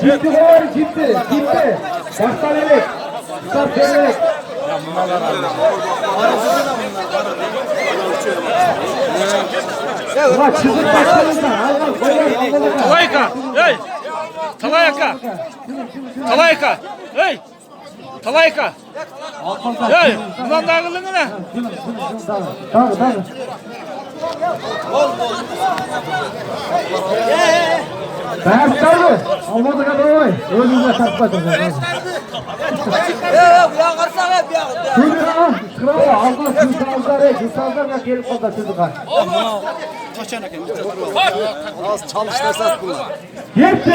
Ciddi var, ciddi. Baştan evet. Start evet. Ulan çizim başlarında. Talayka, hey! Talayka! Talayka, hey! Talayka! Hey! Bundan daha kılın ne? Tamam. Ben sarı. Olmadı kadar oy. Önümüze takmadım. Ya karsan hep ya. Şuraya kral aldı. Kısallar gelip oldu çocuklar. Az çalıştırsak bunu. Yetti.